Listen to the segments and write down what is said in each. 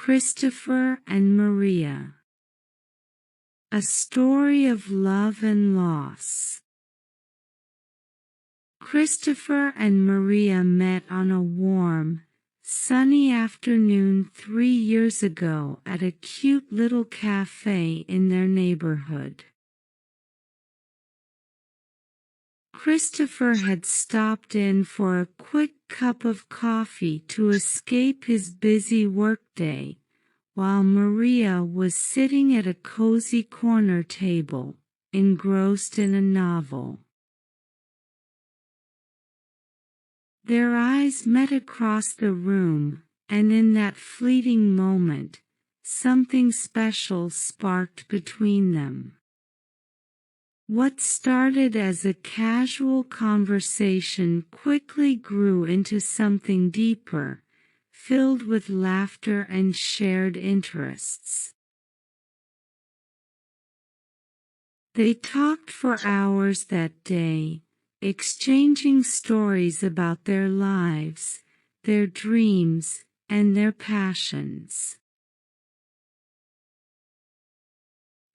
Christopher and Maria. A story of love and loss. Christopher and Maria met on a warm, sunny afternoon 3 years ago at a cute little cafe in their neighborhood. Christopher had stopped in for a quick cup of coffee to escape his busy workday, while Maria was sitting at a cozy corner table, engrossed in a novel. Their eyes met across the room, and in that fleeting moment, something special sparked between them. What started as a casual conversation quickly grew into something deeper, filled with laughter and shared interests. They talked for hours that day, exchanging stories about their lives, their dreams, and their passions.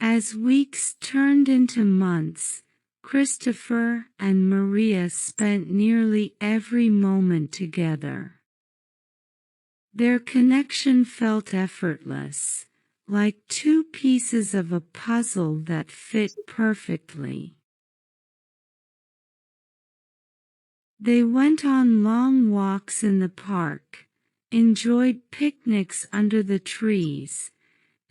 As weeks turned into months, Christopher and Maria spent nearly every moment together. Their connection felt effortless, like two pieces of a puzzle that fit perfectly. They went on long walks in the park, enjoyed picnics under the trees,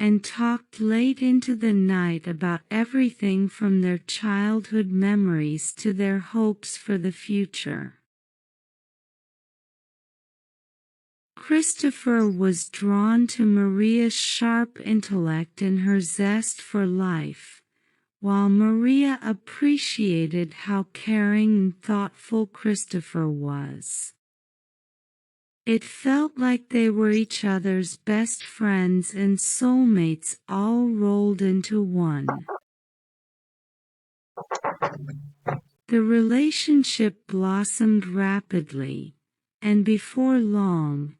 and talked late into the night about everything from their childhood memories to their hopes for the future. Christopher was drawn to Maria's sharp intellect and her zest for life, while Maria appreciated how caring and thoughtful Christopher was. It felt like they were each other's best friends and soulmates all rolled into one. The relationship blossomed rapidly, and before long,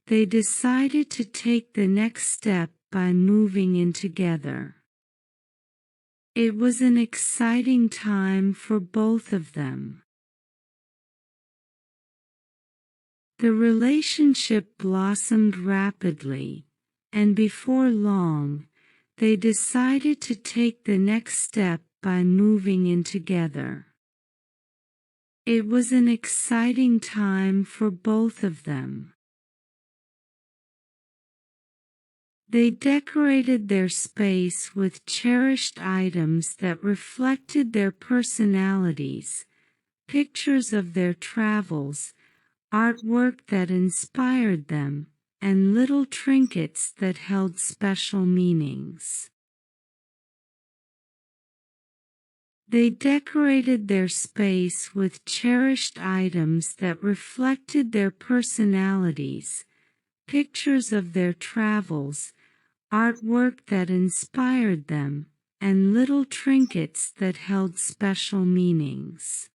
they decided to take the next step by moving in together. It was an exciting time for both of them. The relationship blossomed rapidly, and before long, they decided to take the next step by moving in together. It was an exciting time for both of them. They decorated their space with cherished items that reflected their personalities, pictures of their travels, artwork that inspired them, and little trinkets that held special meanings. They decorated their space with cherished items that reflected their personalities, pictures of their travels, artwork that inspired them, and little trinkets that held special meanings.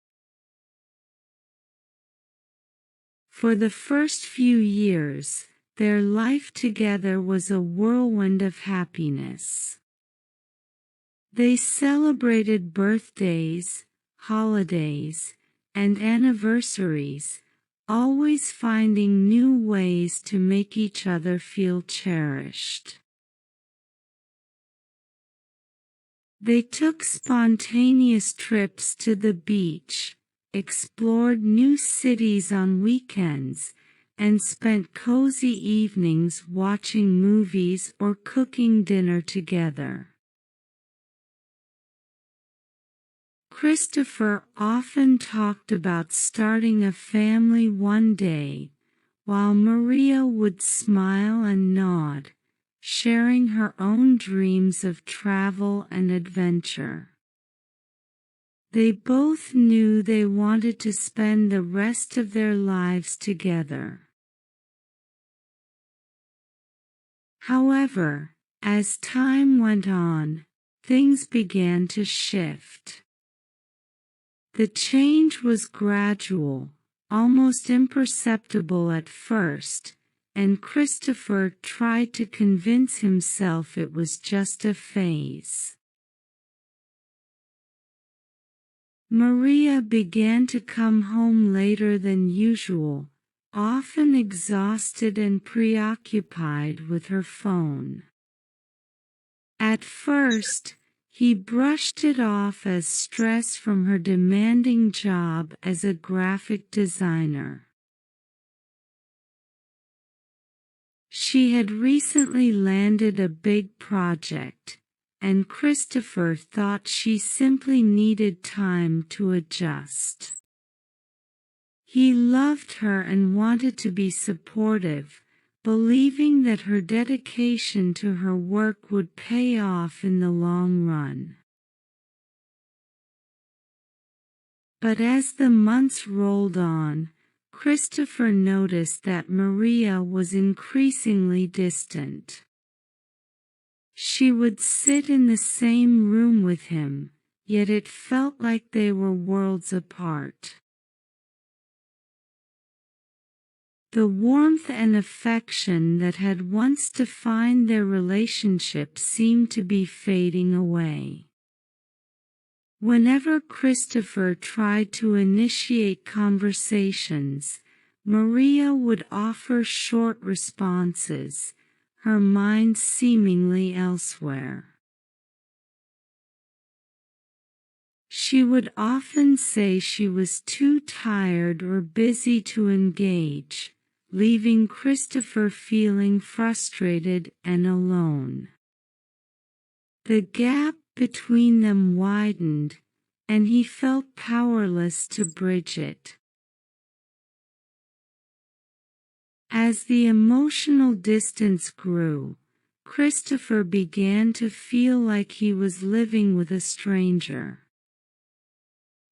For the first few years, their life together was a whirlwind of happiness. They celebrated birthdays, holidays, and anniversaries, always finding new ways to make each other feel cherished. They took spontaneous trips to the beach, explored new cities on weekends, and spent cozy evenings watching movies or cooking dinner together. Christopher often talked about starting a family one day, while Maria would smile and nod, sharing her own dreams of travel and adventure. They both knew they wanted to spend the rest of their lives together. However, as time went on, things began to shift. The change was gradual, almost imperceptible at first, and Christopher tried to convince himself it was just a phase. Maria began to come home later than usual, often exhausted and preoccupied with her phone. At first, he brushed it off as stress from her demanding job as a graphic designer. She had recently landed a big project, and Christopher thought she simply needed time to adjust. He loved her and wanted to be supportive, believing that her dedication to her work would pay off in the long run. But as the months rolled on, Christopher noticed that Maria was increasingly distant. She would sit in the same room with him, yet it felt like they were worlds apart. The warmth and affection that had once defined their relationship seemed to be fading away. Whenever Christopher tried to initiate conversations, Maria would offer short responses, her mind seemingly elsewhere. She would often say she was too tired or busy to engage, leaving Christopher feeling frustrated and alone. The gap between them widened, and he felt powerless to bridge it. As the emotional distance grew, Christopher began to feel like he was living with a stranger.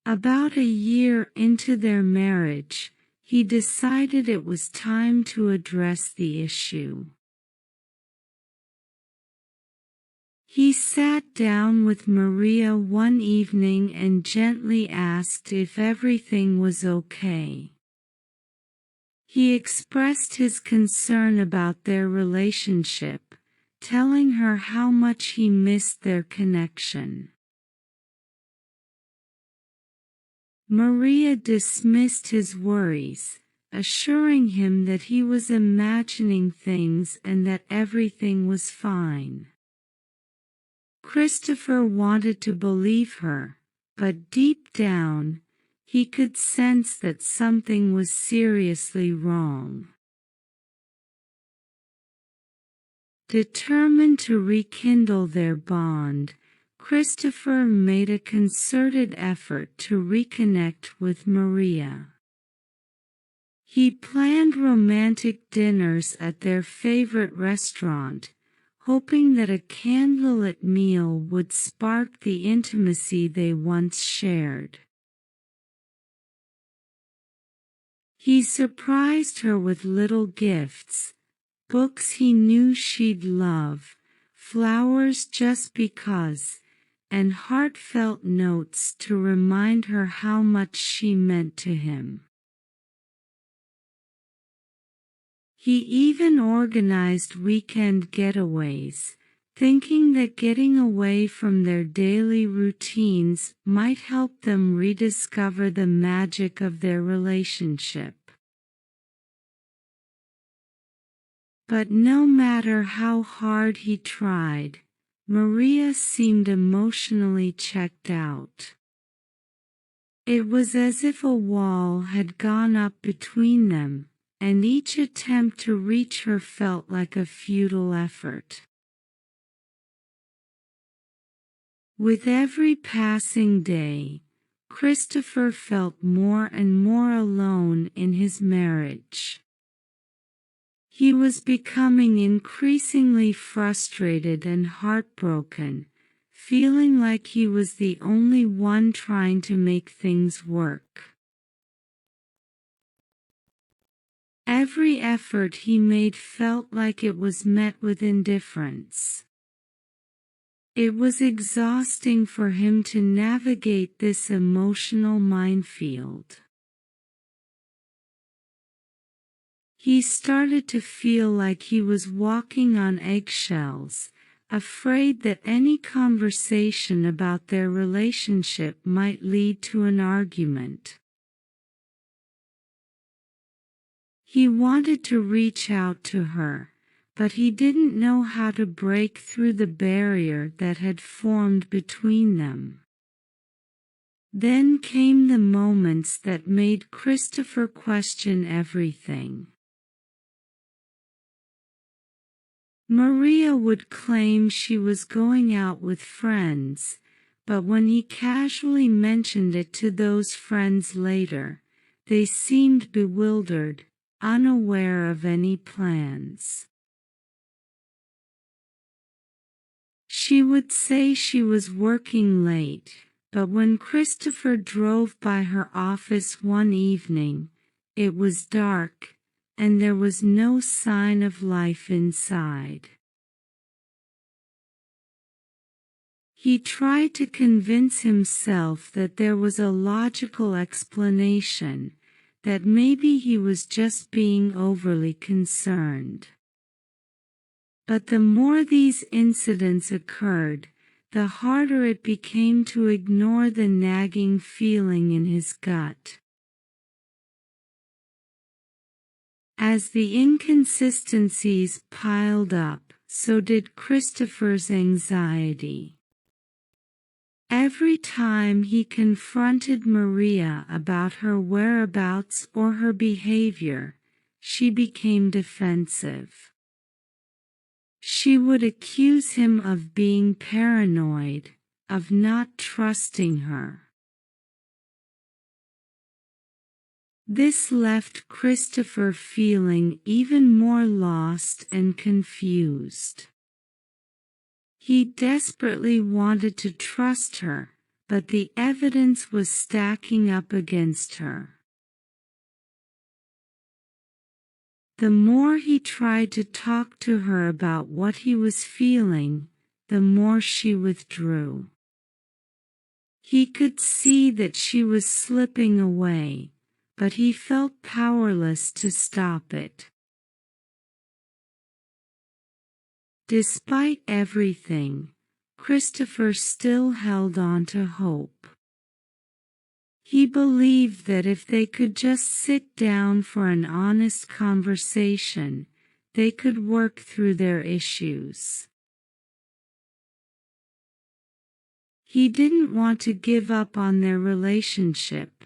About a year into their marriage, he decided it was time to address the issue. He sat down with Maria one evening and gently asked if everything was okay. He expressed his concern about their relationship, telling her how much he missed their connection. Maria dismissed his worries, assuring him that he was imagining things and that everything was fine. Christopher wanted to believe her, but deep down, he could sense that something was seriously wrong. Determined to rekindle their bond, Christopher made a concerted effort to reconnect with Maria. He planned romantic dinners at their favorite restaurant, hoping that a candlelit meal would spark the intimacy they once shared. He surprised her with little gifts, books he knew she'd love, flowers just because, and heartfelt notes to remind her how much she meant to him. He even organized weekend getaways, thinking that getting away from their daily routines might help them rediscover the magic of their relationship. But no matter how hard he tried, Maria seemed emotionally checked out. It was as if a wall had gone up between them, and each attempt to reach her felt like a futile effort. With every passing day, Christopher felt more and more alone in his marriage. He was becoming increasingly frustrated and heartbroken, feeling like he was the only one trying to make things work. Every effort he made felt like it was met with indifference. It was exhausting for him to navigate this emotional minefield. He started to feel like he was walking on eggshells, afraid that any conversation about their relationship might lead to an argument. He wanted to reach out to her, but he didn't know how to break through the barrier that had formed between them. Then came the moments that made Christopher question everything. Maria would claim she was going out with friends, but when he casually mentioned it to those friends later, they seemed bewildered, unaware of any plans. She would say she was working late, but when Christopher drove by her office one evening, it was dark, and there was no sign of life inside. He tried to convince himself that there was a logical explanation, that maybe he was just being overly concerned. But the more these incidents occurred, the harder it became to ignore the nagging feeling in his gut. As the inconsistencies piled up, so did Christopher's anxiety. Every time he confronted Maria about her whereabouts or her behavior, she became defensive. She would accuse him of being paranoid, of not trusting her. This left Christopher feeling even more lost and confused. He desperately wanted to trust her, but the evidence was stacking up against her. The more he tried to talk to her about what he was feeling, the more she withdrew. He could see that she was slipping away, but he felt powerless to stop it. Despite everything, Christopher still held on to hope. He believed that if they could just sit down for an honest conversation, they could work through their issues. He didn't want to give up on their relationship.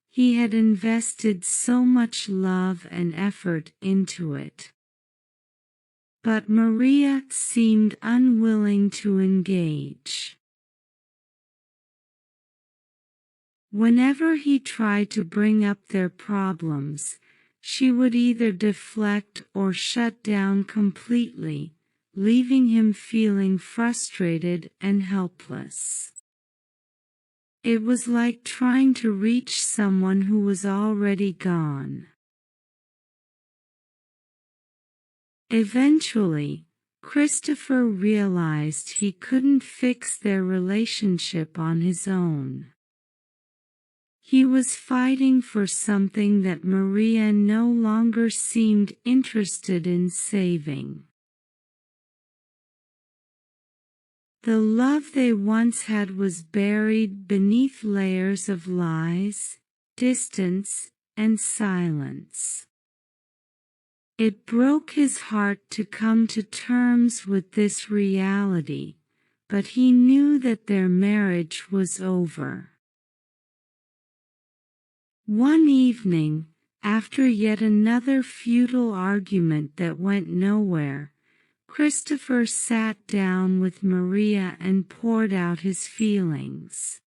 He had invested so much love and effort into it. But Maria seemed unwilling to engage. Whenever he tried to bring up their problems, she would either deflect or shut down completely, leaving him feeling frustrated and helpless. It was like trying to reach someone who was already gone. Eventually, Christopher realized he couldn't fix their relationship on his own. He was fighting for something that Maria no longer seemed interested in saving. The love they once had was buried beneath layers of lies, distance, and silence. It broke his heart to come to terms with this reality, but he knew that their marriage was over. One evening, after yet another futile argument that went nowhere, Christopher sat down with Maria and poured out his feelings.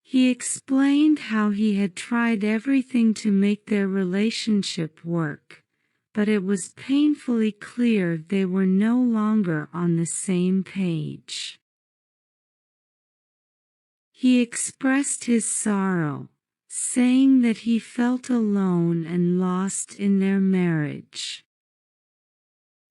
He explained how he had tried everything to make their relationship work, but it was painfully clear they were no longer on the same page. He expressed his sorrow, saying that he felt alone and lost in their marriage.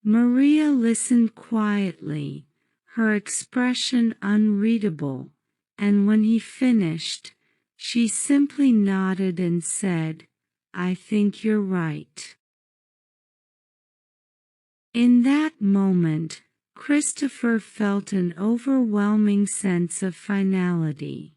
Maria listened quietly, her expression unreadable, and when he finished, she simply nodded and said, I think you're right." In that moment, Christopher felt an overwhelming sense of finality.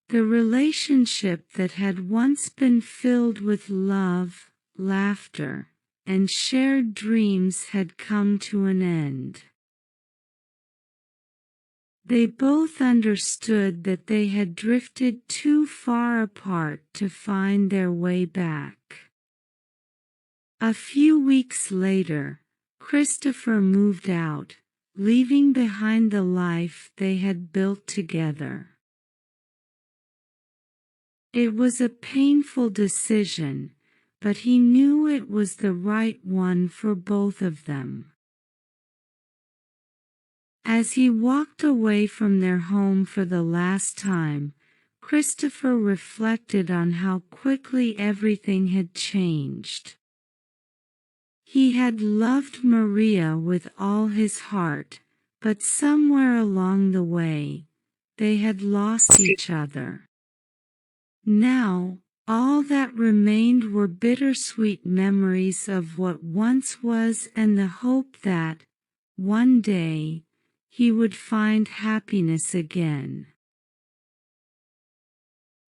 The relationship that had once been filled with love, laughter, and shared dreams had come to an end. They both understood that they had drifted too far apart to find their way back. A few weeks later, Christopher moved out, leaving behind the life they had built together. It was a painful decision, but he knew it was the right one for both of them. As he walked away from their home for the last time, Christopher reflected on how quickly everything had changed. He had loved Maria with all his heart, but somewhere along the way, they had lost each other. Now, all that remained were bittersweet memories of what once was and the hope that, one day, he would find happiness again.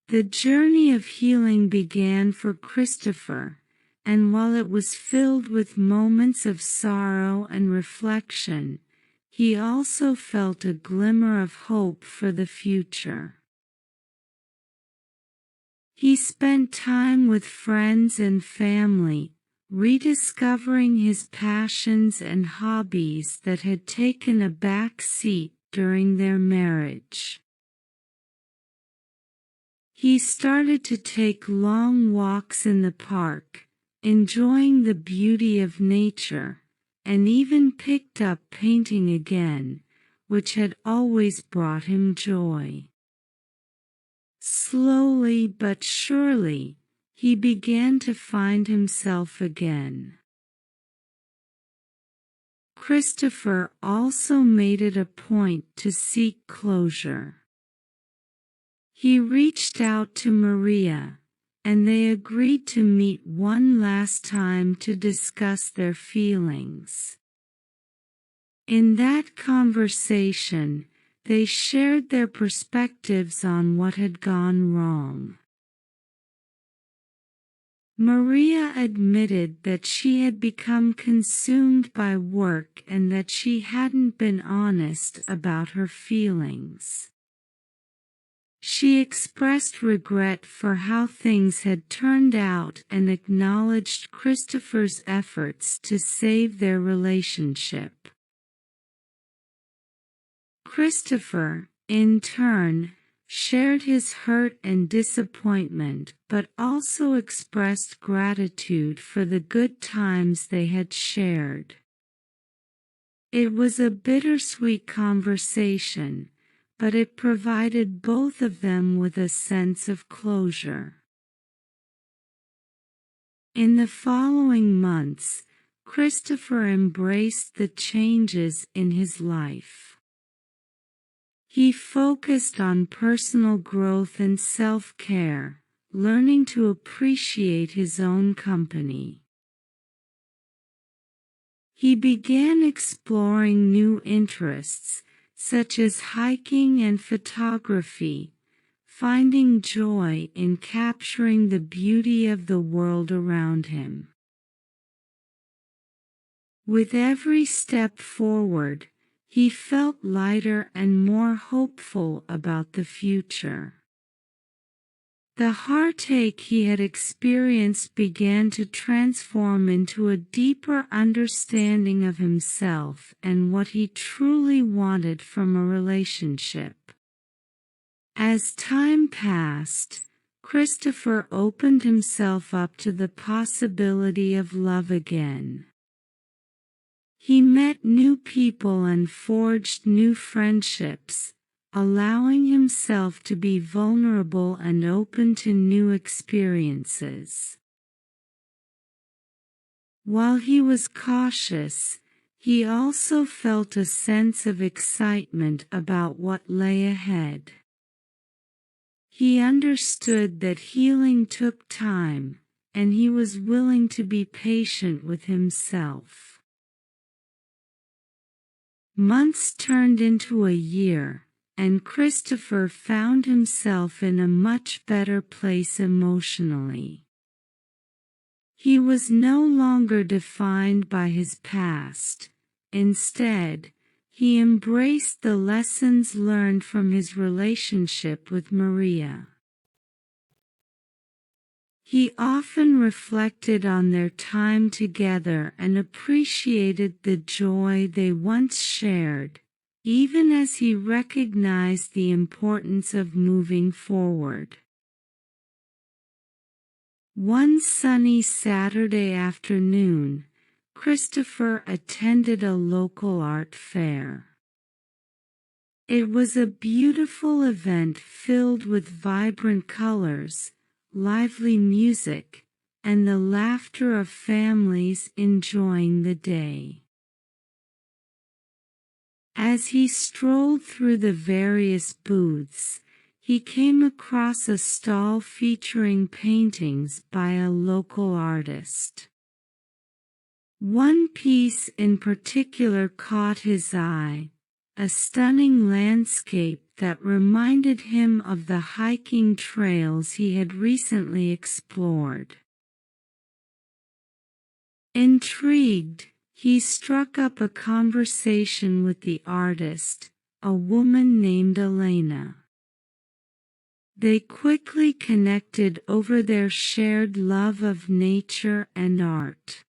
The journey of healing began for Christopher, and while it was filled with moments of sorrow and reflection, he also felt a glimmer of hope for the future. He spent time with friends and family, rediscovering his passions and hobbies that had taken a back seat during their marriage. He started to take long walks in the park, enjoying the beauty of nature, and even picked up painting again, which had always brought him joy. Slowly but surely, he began to find himself again. Christopher also made it a point to seek closure. He reached out to Maria, and they agreed to meet one last time to discuss their feelings. In that conversation, they shared their perspectives on what had gone wrong. Maria admitted that she had become consumed by work and that she hadn't been honest about her feelings. She expressed regret for how things had turned out and acknowledged Christopher's efforts to save their relationship. Christopher, in turn, shared his hurt and disappointment, but also expressed gratitude for the good times they had shared. It was a bittersweet conversation, but it provided both of them with a sense of closure. In the following months, Christopher embraced the changes in his life. He focused on personal growth and self-care, learning to appreciate his own company. He began exploring new interests, such as hiking and photography, finding joy in capturing the beauty of the world around him. With every step forward, he felt lighter and more hopeful about the future. The heartache he had experienced began to transform into a deeper understanding of himself and what he truly wanted from a relationship. As time passed, Christopher opened himself up to the possibility of love again. He met new people and forged new friendships, allowing himself to be vulnerable and open to new experiences. While he was cautious, he also felt a sense of excitement about what lay ahead. He understood that healing took time, and he was willing to be patient with himself. Months turned into a year, and Christopher found himself in a much better place emotionally. He was no longer defined by his past. Instead, he embraced the lessons learned from his relationship with Maria. He often reflected on their time together and appreciated the joy they once shared, even as he recognized the importance of moving forward. One sunny Saturday afternoon, Christopher attended a local art fair. It was a beautiful event filled with vibrant colors, lively music, and the laughter of families enjoying the day. As he strolled through the various booths, he came across a stall featuring paintings by a local artist. One piece in particular caught his eye, a stunning landscape that reminded him of the hiking trails he had recently explored. Intrigued, he struck up a conversation with the artist, a woman named Elena. They quickly connected over their shared love of nature and art.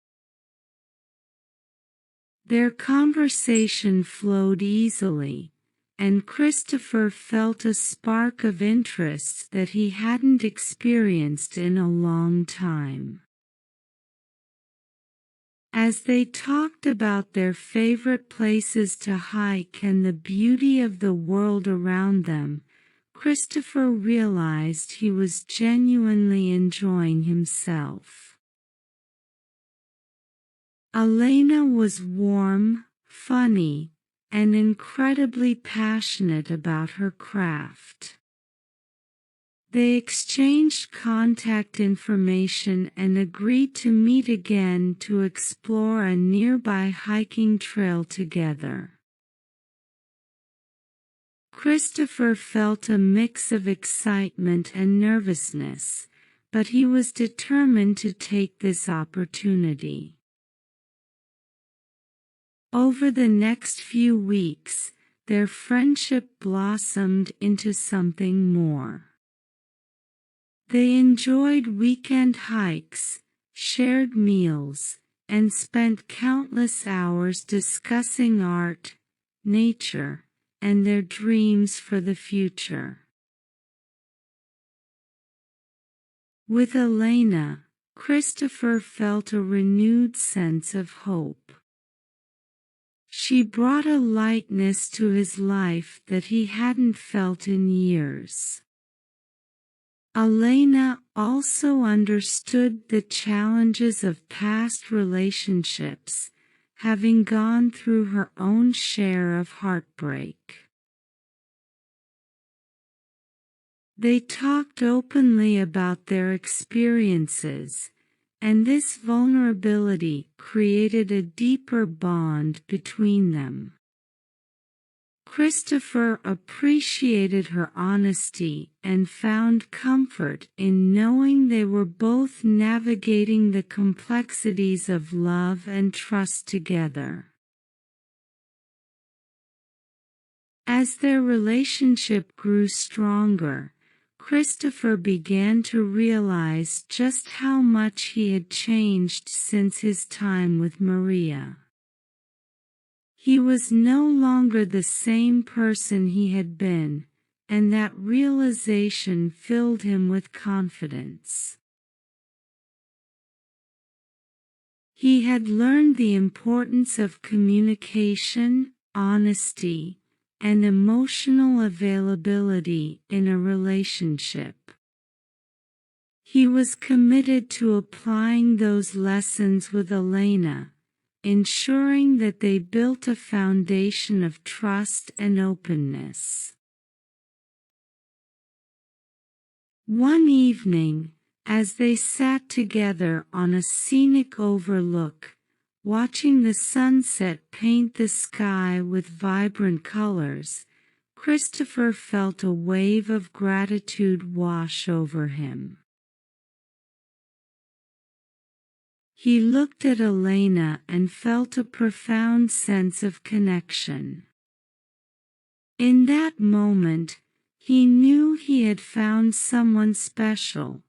Their conversation flowed easily, and Christopher felt a spark of interest that he hadn't experienced in a long time. As they talked about their favorite places to hike and the beauty of the world around them, Christopher realized he was genuinely enjoying himself. Elena was warm, funny, and incredibly passionate about her craft. They exchanged contact information and agreed to meet again to explore a nearby hiking trail together. Christopher felt a mix of excitement and nervousness, but he was determined to take this opportunity. Over the next few weeks, their friendship blossomed into something more. They enjoyed weekend hikes, shared meals, and spent countless hours discussing art, nature, and their dreams for the future. With Elena, Christopher felt a renewed sense of hope. She brought a lightness to his life that he hadn't felt in years. Elena also understood the challenges of past relationships, having gone through her own share of heartbreak. They talked openly about their experiences, and this vulnerability created a deeper bond between them. Christopher appreciated her honesty and found comfort in knowing they were both navigating the complexities of love and trust together. As their relationship grew stronger, Christopher began to realize just how much he had changed since his time with Maria. He was no longer the same person he had been, and that realization filled him with confidence. He had learned the importance of communication, honesty, and emotional availability in a relationship. He was committed to applying those lessons with Elena, ensuring that they built a foundation of trust and openness. One evening, as they sat together on a scenic overlook, watching the sunset paint the sky with vibrant colors, Christopher felt a wave of gratitude wash over him. He looked at Elena and felt a profound sense of connection. In that moment, he knew he had found someone special,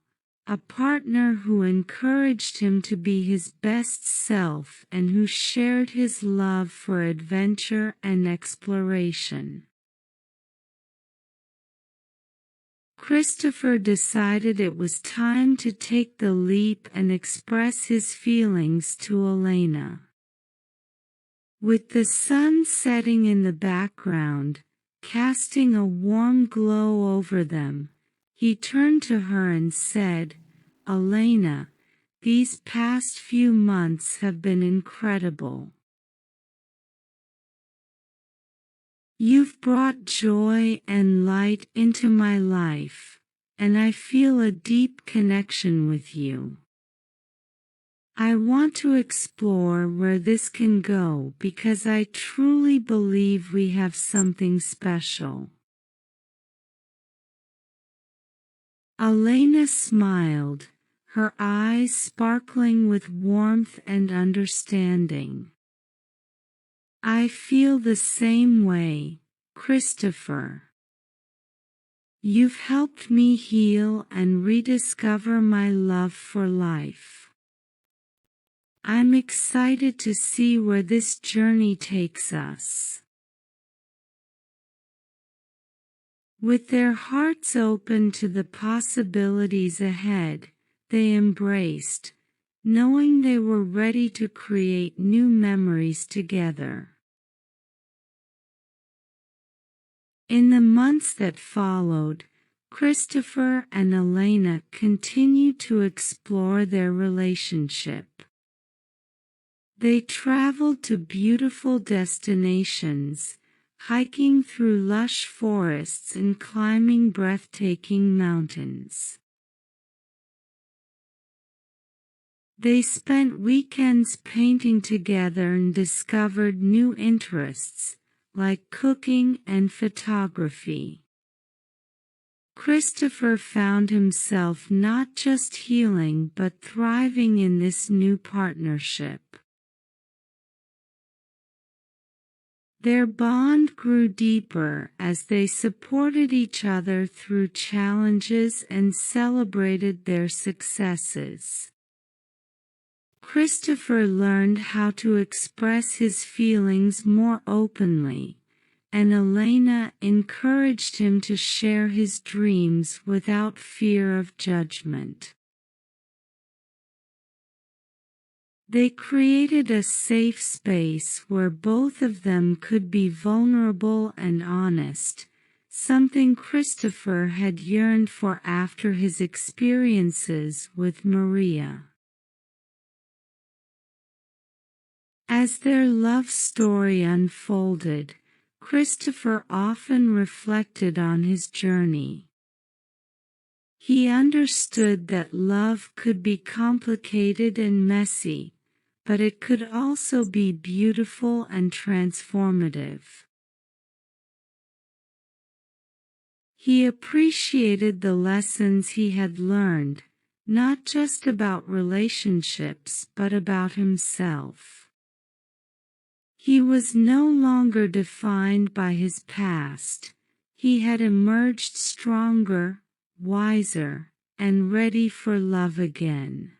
a partner who encouraged him to be his best self and who shared his love for adventure and exploration. Christopher decided it was time to take the leap and express his feelings to Elena. With the sun setting in the background, casting a warm glow over them, he turned to her and said, "Elena, these past few months have been incredible. You've brought joy and light into my life, and I feel a deep connection with you. I want to explore where this can go because I truly believe we have something special." Elena smiled, her eyes sparkling with warmth and understanding. "I feel the same way, Christopher. You've helped me heal and rediscover my love for life. I'm excited to see where this journey takes us." With their hearts open to the possibilities ahead, they embraced, knowing they were ready to create new memories together. In the months that followed, Christopher and Elena continued to explore their relationship. They traveled to beautiful destinations, hiking through lush forests and climbing breathtaking mountains. They spent weekends painting together and discovered new interests, like cooking and photography. Christopher found himself not just healing but thriving in this new partnership. Their bond grew deeper as they supported each other through challenges and celebrated their successes. Christopher learned how to express his feelings more openly, and Elena encouraged him to share his dreams without fear of judgment. They created a safe space where both of them could be vulnerable and honest, something Christopher had yearned for after his experiences with Maria. As their love story unfolded, Christopher often reflected on his journey. He understood that love could be complicated and messy, but it could also be beautiful and transformative. He appreciated the lessons he had learned, not just about relationships but about himself. He was no longer defined by his past. He had emerged stronger, wiser, and ready for love again.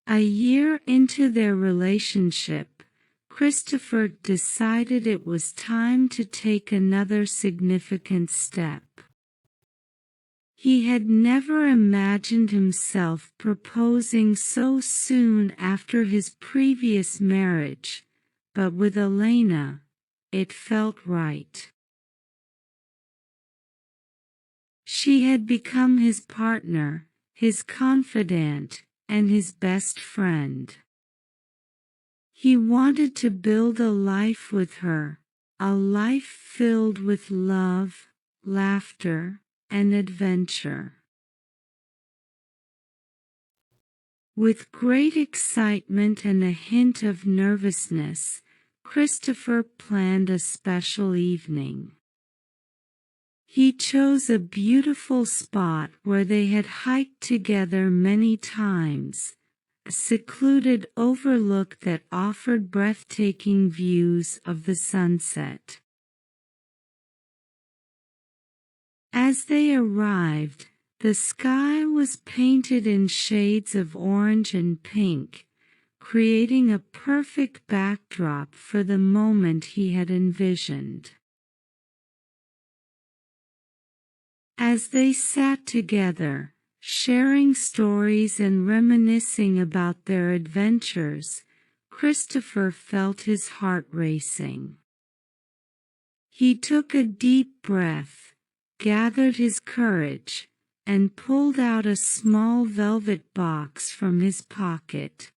A year into their relationship, Christopher decided it was time to take another significant step. He had never imagined himself proposing so soon after his previous marriage, but with Elena, it felt right. She had become his partner, his confidant, and his best friend. He wanted to build a life with her, a life filled with love, laughter, and adventure. With great excitement and a hint of nervousness, Christopher planned a special evening. He chose a beautiful spot where they had hiked together many times, a secluded overlook that offered breathtaking views of the sunset. As they arrived, the sky was painted in shades of orange and pink, creating a perfect backdrop for the moment he had envisioned. As they sat together, sharing stories and reminiscing about their adventures, Christopher felt his heart racing. He took a deep breath, gathered his courage, and pulled out a small velvet box from his pocket.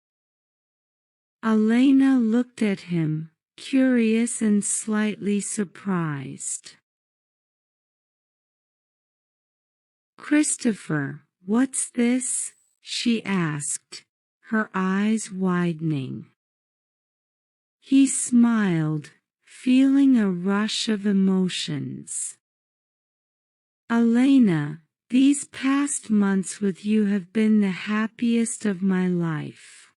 Elena looked at him, curious and slightly surprised. "Christopher, what's this?" she asked, her eyes widening. He smiled, feeling a rush of emotions. "Elena, these past months with you have been the happiest of my life.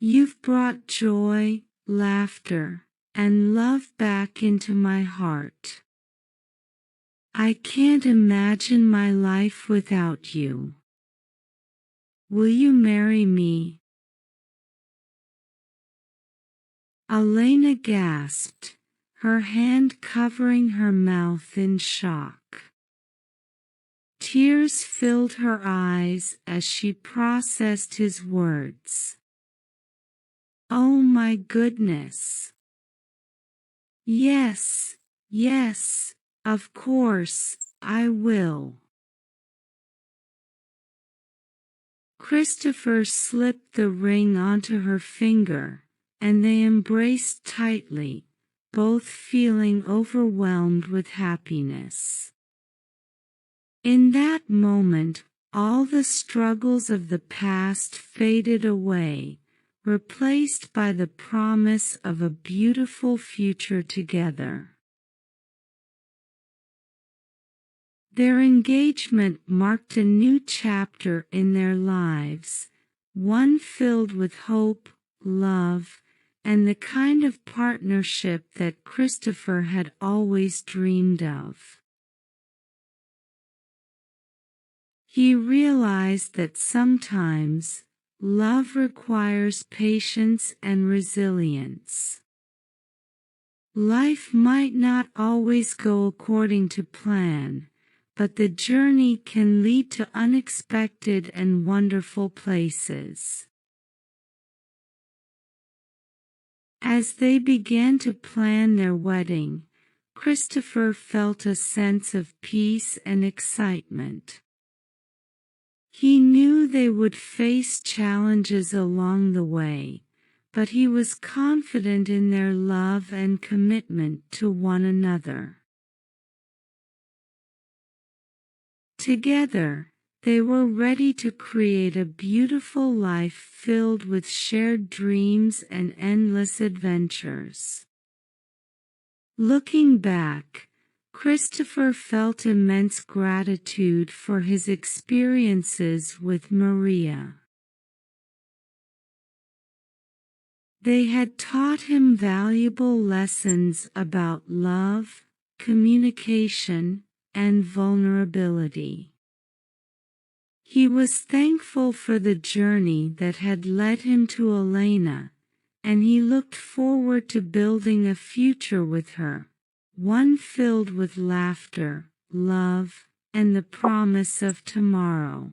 You've brought joy, laughter, and love back into my heart. I can't imagine my life without you. Will you marry me?" Elena gasped, her hand covering her mouth in shock. Tears filled her eyes as she processed his words. "Oh my goodness. Yes, yes, of course, I will." Christopher slipped the ring onto her finger, and they embraced tightly, both feeling overwhelmed with happiness. In that moment, all the struggles of the past faded away, replaced by the promise of a beautiful future together. Their engagement marked a new chapter in their lives, one filled with hope, love, and the kind of partnership that Christopher had always dreamed of. He realized that sometimes love requires patience and resilience. Life might not always go according to plan, but the journey can lead to unexpected and wonderful places. As they began to plan their wedding, Christopher felt a sense of peace and excitement. He knew they would face challenges along the way, but he was confident in their love and commitment to one another. Together, they were ready to create a beautiful life filled with shared dreams and endless adventures. Looking back, Christopher felt immense gratitude for his experiences with Maria. They had taught him valuable lessons about love, communication, and vulnerability. He was thankful for the journey that had led him to Elena, and he looked forward to building a future with her, one filled with laughter, love, and the promise of tomorrow.